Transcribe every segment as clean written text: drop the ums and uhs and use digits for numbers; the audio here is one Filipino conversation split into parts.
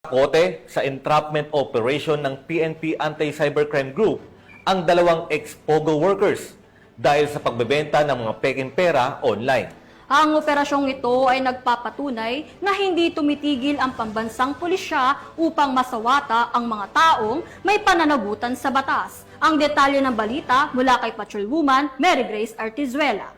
Kote sa entrapment operation ng PNP Anti-Cybercrime Group ang dalawang ex-POGO workers dahil sa pagbebenta ng mga peking pera online. Ang operasyong ito ay nagpapatunay na hindi tumitigil ang pambansang pulisya upang masawata ang mga taong may pananagutan sa batas. Ang detalye ng balita mula kay Patrolwoman Mary Grace Artizuela.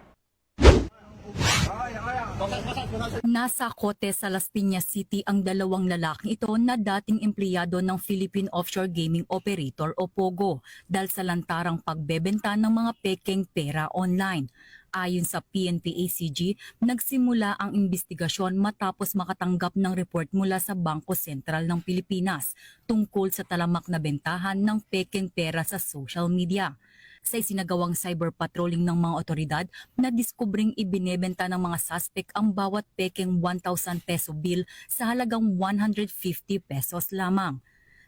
Nasa Cote sa Las Piñas City ang dalawang lalaking ito na dating empleyado ng Philippine Offshore Gaming Operator o POGO dahil sa lantarang pagbebenta ng mga pekeng pera online. Ayon sa PNP-ACG, nagsimula ang investigasyon matapos makatanggap ng report mula sa Bangko Sentral ng Pilipinas tungkol sa talamak na bentahan ng pekeng pera sa social media. Sa isinagawang cyber patrolling ng mga otoridad, nadiskubring ibinebenta ng mga suspect ang bawat pekeng 1,000 peso bill sa halagang 150 pesos lamang.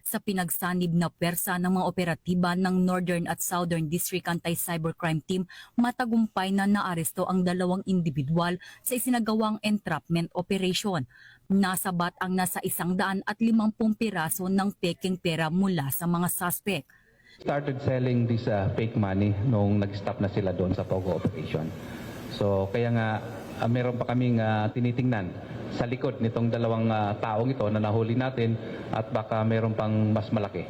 Sa pinagsanib na pwersa ng mga operatiba ng Northern at Southern District Anti-Cybercrime Team, matagumpay na naaresto ang dalawang individual sa isinagawang entrapment operation. Nasabat ang nasa 150 piraso ng pekeng pera mula sa mga suspect. Started selling this fake money nung nag-stop na sila doon sa POGO operation. So kaya nga meron pa kaming tinitingnan sa likod nitong dalawang taong ito na nahuli natin at baka meron pang mas malaki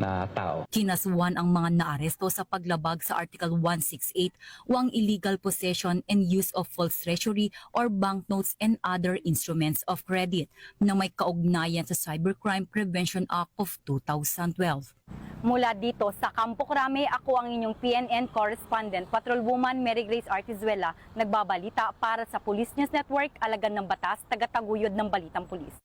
na tao. Kinasuhan ang mga naaresto sa paglabag sa Article 168 o ang illegal possession and use of false treasury or banknotes and other instruments of credit na may kaugnayan sa Cybercrime Prevention Act of 2012. Mula dito sa Campo Crame, ako ang inyong PNN correspondent, Patrolwoman Mary Grace Artizuela, nagbabalita para sa Police News Network, Alagan ng Batas, tagataguyod ng Balitang Pulis.